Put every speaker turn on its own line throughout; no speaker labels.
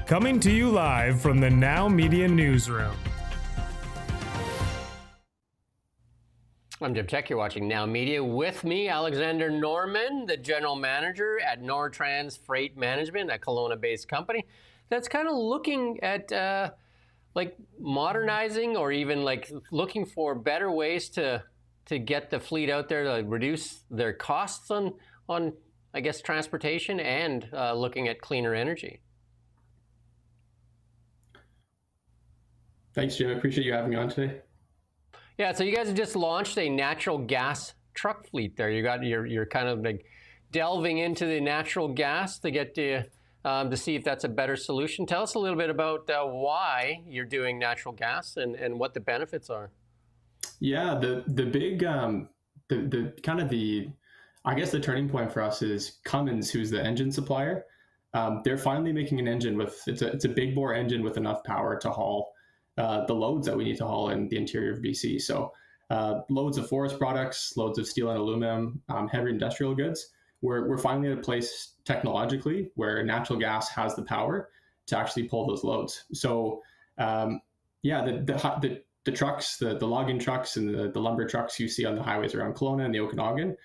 Coming to you live from the Now Media Newsroom.
I'm Jim Tech. You're watching Now Media. With me, Alexander Norman, the general manager at Nortrans Freight Management, a Kelowna-based company that's kind of looking at like modernizing or even like looking for better ways to get the fleet out there to reduce their costs on I guess transportation and looking at cleaner energy.
Thanks, Jim. I appreciate you having me on today.
Yeah, so you guys have just launched a natural gas truck fleet there. You're kind of like delving into the natural gas to get to see if that's a better solution. Tell us a little bit about why you're doing natural gas and what the benefits are.
Yeah, the big the kind of the I guess the turning point for us is Cummins, who's the engine supplier. They're finally making an engine with it's a big bore engine with enough power to haul the loads that we need to haul in the interior of BC. So loads of forest products, loads of steel and aluminum, heavy industrial goods. We're finally at a place technologically where natural gas has the power to actually pull those loads. So the trucks, the logging trucks and the lumber trucks you see on the highways around Kelowna and the Okanagan,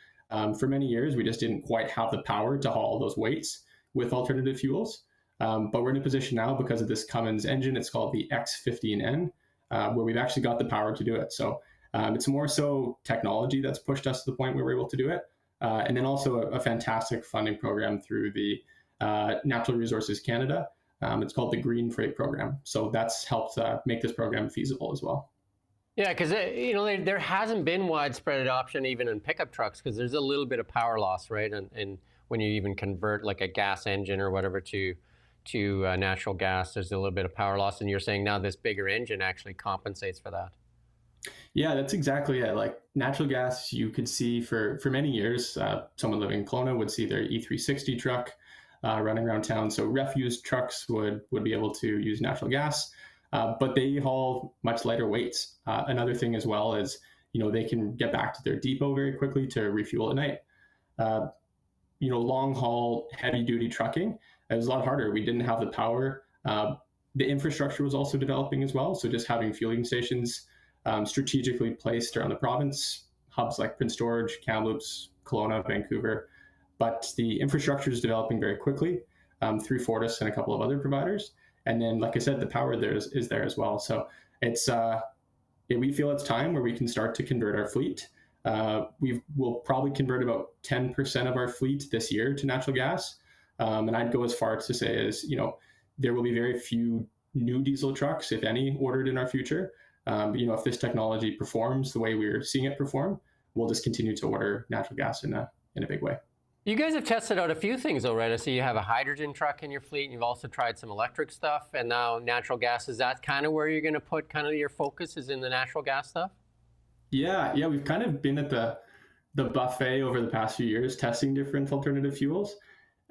for many years we just didn't quite have the power to haul those weights with alternative fuels. But we're in a position now because of this Cummins engine. It's called the X15N, where we've actually got the power to do it. So it's more so technology that's pushed us to the point where we're able to do it. And then also a fantastic funding program through the Natural Resources Canada. It's called the Green Freight Program. So that's helped make this program feasible as well.
Yeah, because there hasn't been widespread adoption even in pickup trucks because there's a little bit of power loss, right? And when you even convert like a gas engine or whatever to natural gas, there's a little bit of power loss. And you're saying now this bigger engine actually compensates for that.
Yeah, that's exactly it. Like natural gas, you could see for many years, someone living in Kelowna would see their E360 truck running around town. So refuse trucks would be able to use natural gas, but they haul much lighter weights. Another thing as well is, they can get back to their depot very quickly to refuel at night. Long haul, heavy duty trucking, it was a lot harder. We didn't have the power. The infrastructure was also developing as well. So just having fueling stations strategically placed around the province, hubs like Prince George, Kamloops, Kelowna, Vancouver. But the infrastructure is developing very quickly through Fortis and a couple of other providers. And then, like I said, the power there is there as well. So it's we feel it's time where we can start to convert our fleet. We'll probably convert about 10% of our fleet this year to natural gas. And I'd go as far as to say is, there will be very few new diesel trucks, if any, ordered in our future. If this technology performs the way we're seeing it perform, we'll just continue to order natural gas in a big way.
You guys have tested out a few things already. So you have a hydrogen truck in your fleet, and you've also tried some electric stuff, and now natural gas. Is that kind of where you're going to put kind of your focus is in the natural gas stuff?
Yeah, we've kind of been at the buffet over the past few years, testing different alternative fuels.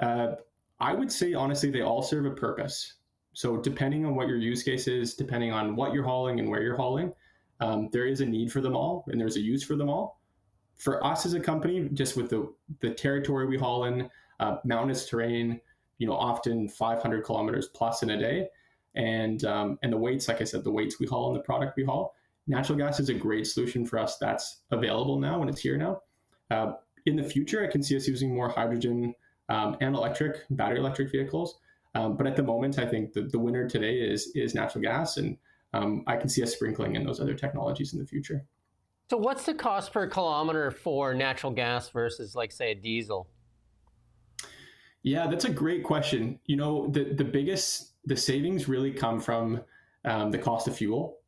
I would say, honestly, they all serve a purpose. So depending on what your use case is, depending on what you're hauling and where you're hauling, there is a need for them all, and there's a use for them all. For us as a company, just with the territory we haul in, mountainous terrain, often 500 kilometers plus in a day, and the weights, like I said, the weights we haul and the product we haul, natural gas is a great solution for us that's available now and it's here now. In the future, I can see us using more hydrogen and battery electric vehicles. But at the moment, I think the winner today is natural gas, and I can see us sprinkling in those other technologies in the future.
So what's the cost per kilometer for natural gas versus, like, say, a diesel?
Yeah, that's a great question. The savings really come from the cost of fuel.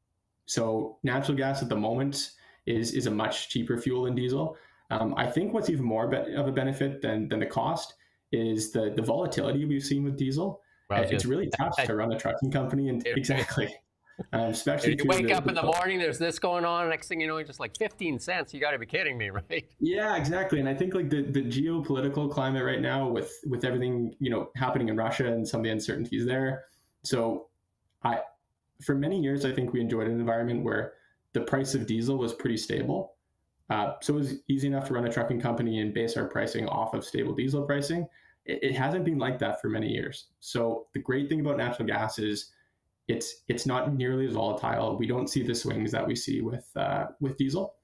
So natural gas at the moment is a much cheaper fuel than diesel. I think what's even more of a benefit than the cost is the volatility we've seen with diesel. It's really tough to run a trucking company, and exactly. Especially
you wake up in the morning, there's this going on, next thing you know, just like 15 cents. You got to be kidding me, right?
Yeah, exactly. And I think like the geopolitical climate right now with everything, happening in Russia and some of the uncertainties there. So for many years, I think we enjoyed an environment where the price of diesel was pretty stable. So it was easy enough to run a trucking company and base our pricing off of stable diesel pricing. it hasn't been like that for many years. So the great thing about natural gas is it's not nearly as volatile. We don't see the swings that we see with diesel.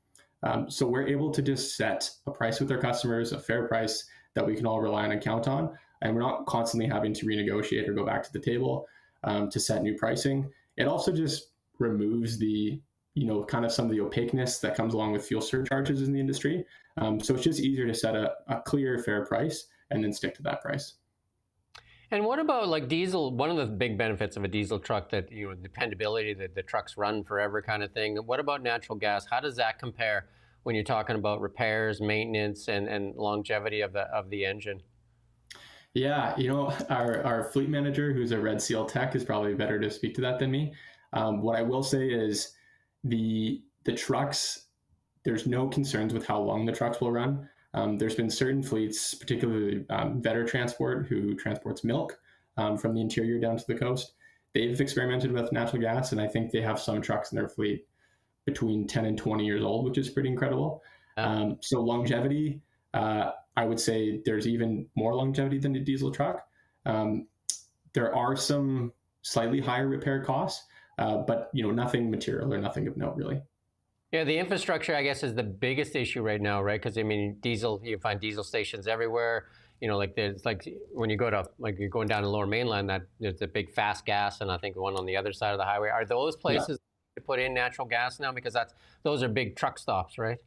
So we're able to just set a price with our customers, a fair price that we can all rely on and count on, and we're not constantly having to renegotiate or go back to the table to set new pricing. It also just removes the kind of some of the opaqueness that comes along with fuel surcharges in the industry. So it's just easier to set a clear, fair price and then stick to that price.
And what about like diesel? One of the big benefits of a diesel truck that, dependability, that the trucks run forever kind of thing. What about natural gas? How does that compare when you're talking about repairs, maintenance, and longevity of the engine?
Yeah, our fleet manager, who's a Red Seal tech, is probably better to speak to that than me. What I will say is the trucks, there's no concerns with how long the trucks will run. There's been certain fleets, particularly Vetter Transport, who transports milk from the interior down to the coast. They've experimented with natural gas, and I think they have some trucks in their fleet between 10 and 20 years old, which is pretty incredible. So longevity, I would say there's even more longevity than a diesel truck. There are some slightly higher repair costs, but nothing material or nothing of note really.
Yeah, the infrastructure, I guess, is the biggest issue right now, right? Because diesel, you find diesel stations everywhere. There's when you go to you're going down to Lower Mainland, that there's a big fast gas, and I think one on the other side of the highway. Are those places to put in natural gas now? Because those are big truck stops, right?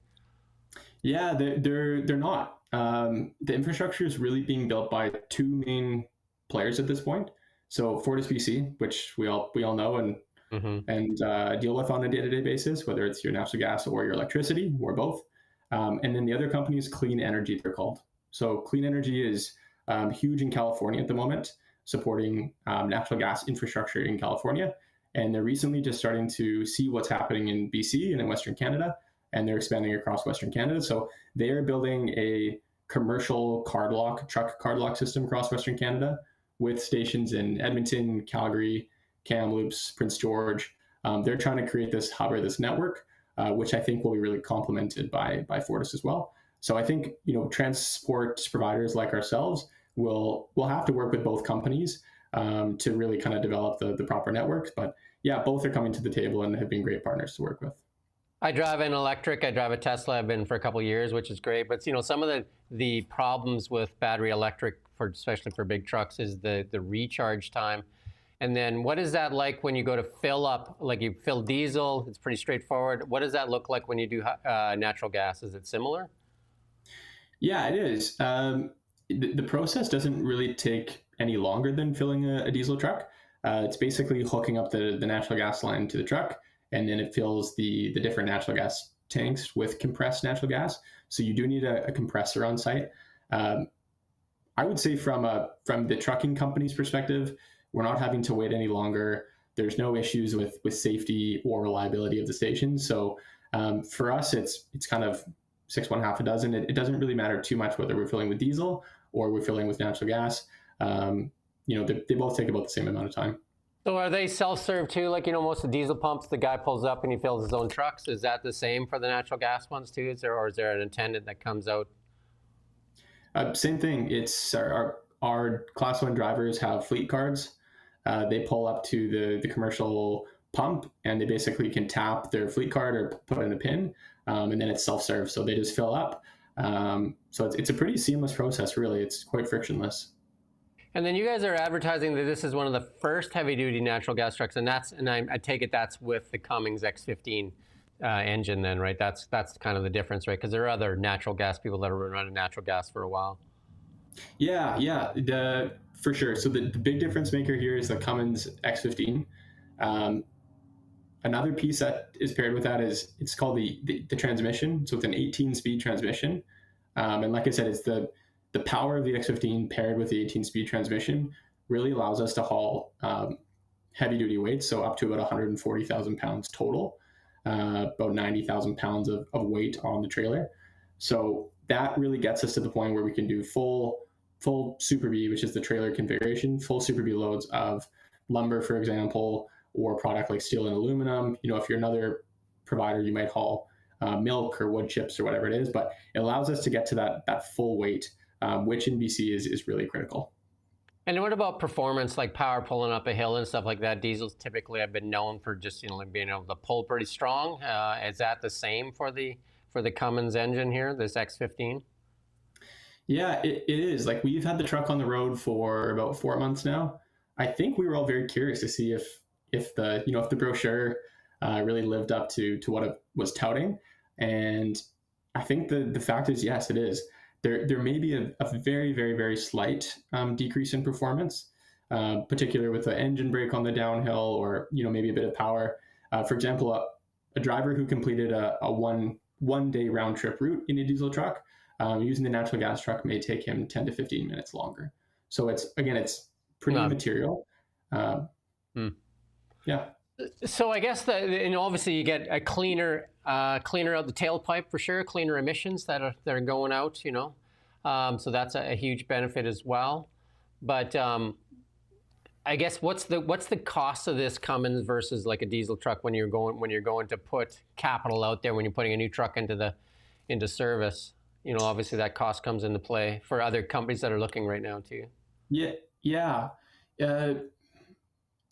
Yeah, they're not. The infrastructure is really being built by two main players at this point. So FortisBC, which we all know and deal with on a day-to-day basis, whether it's your natural gas or your electricity, or both. And then the other company is Clean Energy, they're called. So Clean Energy is huge in California at the moment, supporting natural gas infrastructure in California. And they're recently just starting to see what's happening in BC and in Western Canada, and they're expanding across Western Canada. So they are building a commercial truck card lock system across Western Canada with stations in Edmonton, Calgary, Kamloops, Prince George. They're trying to create this hub or this network, which I think will be really complemented by Fortis as well. So I think transport providers like ourselves will have to work with both companies to really kind of develop the proper networks. But yeah, both are coming to the table and have been great partners to work with.
I drive an electric. I drive a Tesla. I've been for a couple of years, which is great. But some of the problems with battery electric, especially for big trucks, is the recharge time. And then what is that like when you go to fill up? Like you fill diesel, it's pretty straightforward. What does that look like when you do natural gas? Is it similar?
Yeah, it is. The process doesn't really take any longer than filling a diesel truck. It's basically hooking up the natural gas line to the truck, and then it fills the different natural gas tanks with compressed natural gas. So you do need a compressor on site. I would say from the trucking company's perspective, we're not having to wait any longer. There's no issues with safety or reliability of the station. So for us, it's kind of 6, 1, half a dozen. It doesn't really matter too much whether we're filling with diesel or we're filling with natural gas. They both take about the same amount of time.
So are they self-serve too? Like, most of the diesel pumps, the guy pulls up and he fills his own trucks. Is that the same for the natural gas ones too? Is there an attendant that comes out?
Same thing. It's our Class 1 drivers have fleet cards. They pull up to the commercial pump and they basically can tap their fleet card or put in a pin, and then it's self-serve. So they just fill up. So it's a pretty seamless process, really. It's quite frictionless.
And then you guys are advertising that this is one of the first heavy-duty natural gas trucks, and I take it that's with the Cummins X15 engine then, right? That's kind of the difference, right? Because there are other natural gas people that are running natural gas for a while.
Yeah, for sure. So the big difference maker here is the Cummins X15. Another piece that is paired with that is it's called the transmission. So it's an 18-speed transmission, and like I said, it's the power of the X15 paired with the 18-speed transmission really allows us to haul heavy-duty weights, so up to about 140,000 pounds total, about 90,000 pounds of weight on the trailer. So that really gets us to the point where we can do full Super B, which is the trailer configuration, full Super B loads of lumber, for example, or a product like steel and aluminum. If you're another provider, you might haul milk or wood chips or whatever it is, but it allows us to get to that full weight which in BC is really critical.
And what about performance, like power pulling up a hill and stuff like that? Diesels typically have been known for just like being able to pull pretty strong. Is that the same for the Cummins engine here, this X15?
Yeah, it is. Like we've had the truck on the road for about 4 months now. I think we were all very curious to see if the brochure really lived up to what it was touting, and I think the fact is yes, it is. There may be a very very very slight decrease in performance, particularly with the engine brake on the downhill, or maybe a bit of power. For example, a driver who completed a one day round trip route in a diesel truck using the natural gas truck may take him 10 to 15 minutes longer. So it's pretty immaterial. Yeah.
So I guess obviously you get a cleaner out the tailpipe for sure, cleaner emissions that are going out, so that's a huge benefit as well. But I guess what's the cost of this Cummins versus like a diesel truck when you're going to put capital out there, when you're putting a new truck into service? Obviously that cost comes into play for other companies that are looking right now too.
Yeah. It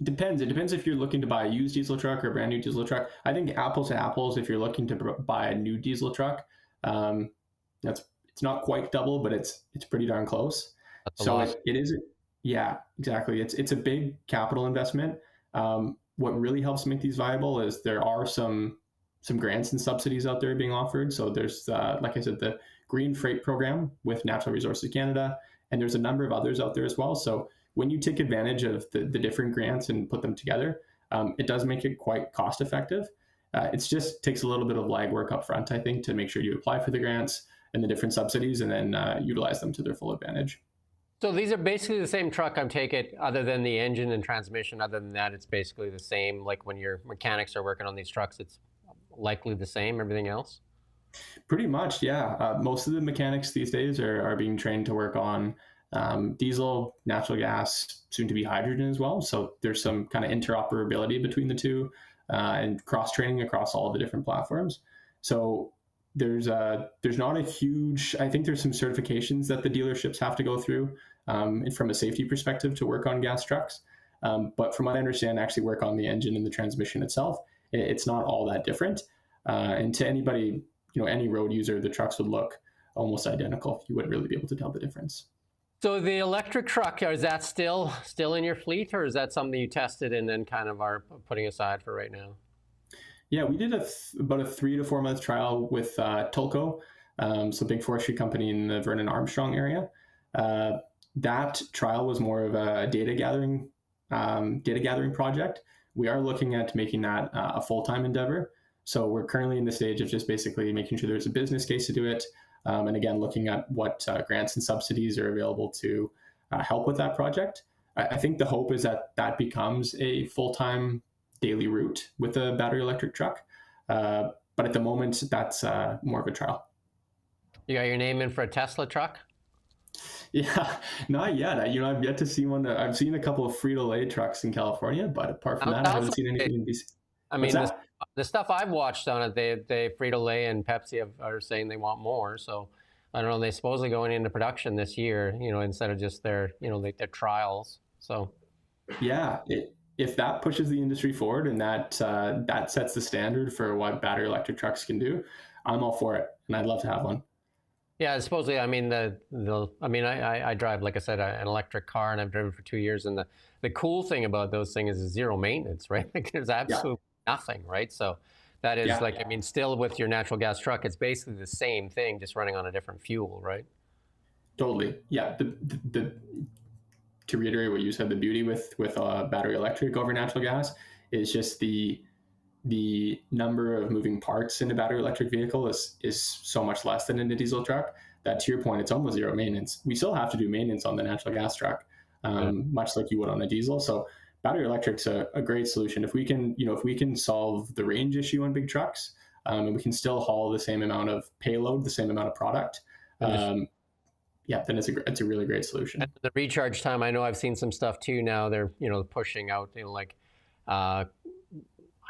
depends. It depends if you're looking to buy a used diesel truck or a brand new diesel truck. I think apples to apples, if you're looking to buy a new diesel truck, it's not quite double, but it's pretty darn close. So it is. Yeah, exactly. It's a big capital investment. What really helps make these viable is there are some grants and subsidies out there being offered. So there's, like I said, the Green Freight Program with Natural Resources Canada, and there's a number of others out there as well. So when you take advantage of the different grants and put them together, it does make it quite cost effective. It just takes a little bit of legwork up front, I think, to make sure you apply for the grants and the different subsidies and then utilize them to their full advantage.
So these are basically the same truck, I take it, other than the engine and transmission. Other than that, it's basically the same. Like when your mechanics are working on these trucks, it's likely the same, everything else?
Pretty much, yeah. Most of the mechanics these days are being trained to work on diesel, natural gas, soon to be hydrogen as well. So there's some kind of interoperability between the two and cross training across all the different platforms. So there's not a huge, I think there's some certifications that the dealerships have to go through from a safety perspective to work on gas trucks. But from what I understand, actually work on the engine and the transmission itself, it's not all that different. And to anybody, any road user, the trucks would look almost identical. You wouldn't really be able to tell the difference. So
the electric truck, is that still in your fleet, or is that something you tested and then kind of are putting aside for right now?
Yeah, we did about a 3 to 4 month trial with Tulco, so big forestry company in the Vernon Armstrong area. That trial was more of a data gathering project. We are looking at making that a full-time endeavor. So we're currently in the stage of just basically making sure there's a business case to do it. And again, looking at what grants and subsidies are available to help with that project. I think the hope is that becomes a full-time daily route with a battery electric truck. But at the moment, that's more of a trial.
You got your name in for a Tesla truck?
Yeah, not yet. I've yet to see one. I've seen a couple of Frito-Lay trucks in California, but apart from that, I haven't seen anything in BC.
I mean, the stuff I've watched on it, they Frito-Lay and Pepsi are saying they want more. So I don't know. They're supposedly going into production this year, instead of just their trials. So
yeah, if that pushes the industry forward and that sets the standard for what battery electric trucks can do, I'm all for it, and I'd love to have one.
Yeah, supposedly. I mean, I drive, like I said, an electric car, and I've driven for 2 years. And the cool thing about those things is zero maintenance, right? Like there's absolutely nothing, right? So that is still with your natural gas truck, it's basically the same thing, just running on a different fuel, right?
Totally. Yeah. To reiterate what you said, the beauty with battery electric over natural gas is just the number of moving parts in a battery electric vehicle is so much less than in a diesel truck that, to your point, it's almost zero maintenance. We still have to do maintenance on the natural gas truck, much like you would on a diesel. So battery electric's a great solution. If we can solve the range issue on big trucks, and we can still haul the same amount of payload, the same amount of product, then it's a really great solution.
And the recharge time, I know I've seen some stuff too now. They're pushing out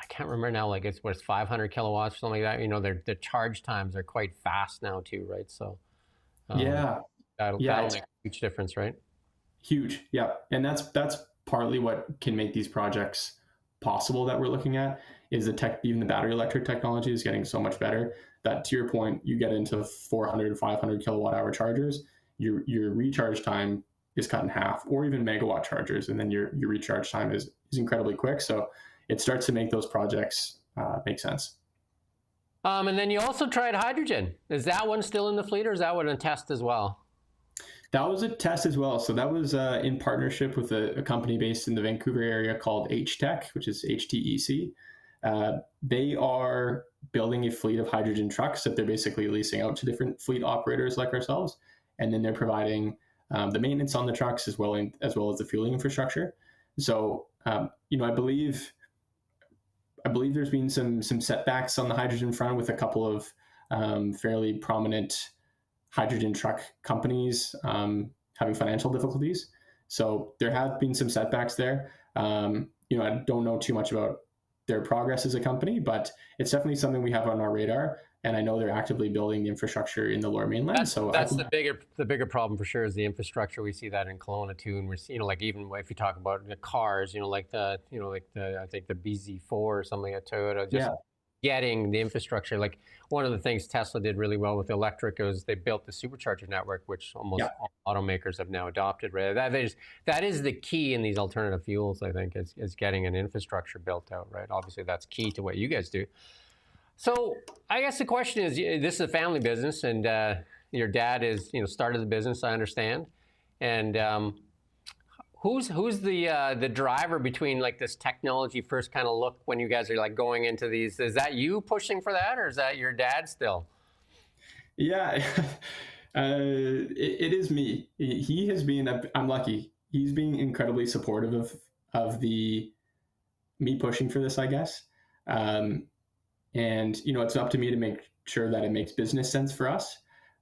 I can't remember now, like it's 500 kilowatts or something like that. The charge times are quite fast now too, right? So
yeah,
That'll make a huge difference, right?
Huge, yeah. And that's partly what can make these projects possible that we're looking at, is even the battery electric technology is getting so much better that, to your point, you get into 400 to 500 kilowatt hour chargers, your recharge time is cut in half, or even megawatt chargers, and then your recharge time is incredibly quick. So it starts to make those projects make sense.
And then you also tried hydrogen. Is that one still in the fleet, or is that one a test as well?
That was a test as well. So that was in partnership with a company based in the Vancouver area called HTEC, which is HTEC. They are building a fleet of hydrogen trucks that they're basically leasing out to different fleet operators like ourselves. And then they're providing the maintenance on the trucks as well as the fueling infrastructure. So, I believe there's been some setbacks on the hydrogen front with a couple of fairly prominent hydrogen truck companies having financial difficulties. So there have been some setbacks there. I don't know too much about their progress as a company, but it's definitely something we have on our radar. And I know they're actively building the infrastructure in the Lower Mainland.
That's the bigger problem for sure, is the infrastructure. We see that in Kelowna too, and we're like, even if you talk about the cars, I think the BZ4 or something at Toyota, getting the infrastructure. Like, one of the things Tesla did really well with electric was they built the supercharger network, which almost all automakers have now adopted. Right, that is the key in these alternative fuels. I think is getting an infrastructure built out. Right, obviously that's key to what you guys do. So I guess the question is, this is a family business, and your dad is started the business, I understand, and who's the driver between like this technology first kind of look when you guys are like going into these? Is that you pushing for that, or is that your dad still?
Yeah, it is me. He has been. I'm lucky. He's being incredibly supportive of me pushing for this, I guess. And it's up to me to make sure that it makes business sense for us.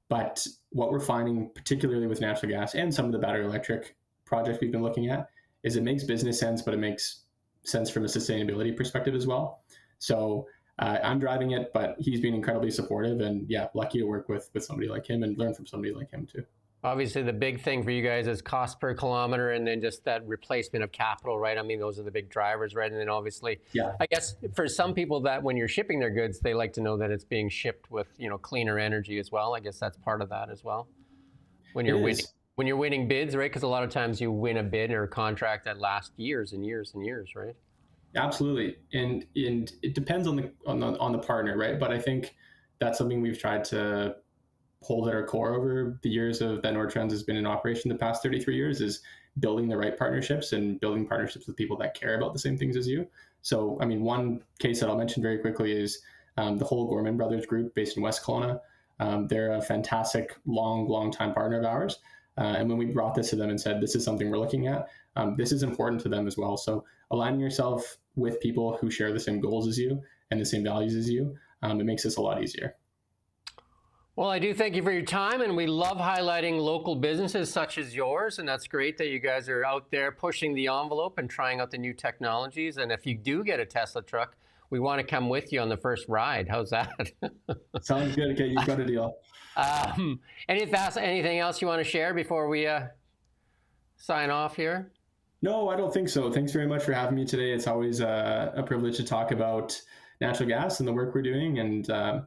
But what we're finding, particularly with natural gas and some of the battery electric projects we've been looking at, is it makes business sense, but it makes sense from a sustainability perspective as well. So I'm driving it, but he's been incredibly supportive, and lucky to work with somebody like him and learn from somebody like him too.
Obviously, the big thing for you guys is cost per kilometer, and then just that replacement of capital, right? I mean, those are the big drivers, right? And then obviously, I guess for some people that when you're shipping their goods, they like to know that it's being shipped with, cleaner energy as well. I guess that's part of that as well. When you're winning bids, right? Because a lot of times you win a bid or a contract that lasts years and years and years, right?
Absolutely, and it depends on the partner, right? But I think that's something we've tried to hold at our core over the years that Nortrans has been in operation. The past 33 years is building the right partnerships and building partnerships with people that care about the same things as you. So, I mean, one case that I'll mention very quickly is the whole Gorman Brothers group based in West Kelowna. They're a fantastic, long time partner of ours. And when we brought this to them and said, this is something we're looking at, this is important to them as well. So aligning yourself with people who share the same goals as you and the same values as you, it makes this a lot easier.
Well, I do thank you for your time, and we love highlighting local businesses such as yours, and that's great that you guys are out there pushing the envelope and trying out the new technologies. And if you do get a Tesla truck, we want to come with you on the first ride. How's that?
Sounds good. Okay, you've got a deal.
Anything else you want to share before we sign off here?
No, I don't think so. Thanks very much for having me today. It's always a privilege to talk about natural gas and the work we're doing. And have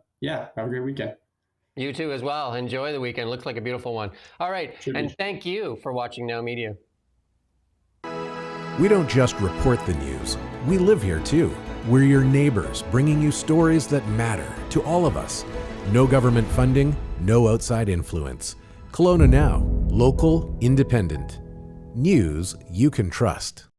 a great weekend.
You too as well. Enjoy the weekend. Looks like a beautiful one. All right. And thank you for watching Now Media.
We don't just report the news. We live here too. We're your neighbors, bringing you stories that matter to all of us. No government funding, no outside influence. Kelowna Now, local, independent. News you can trust.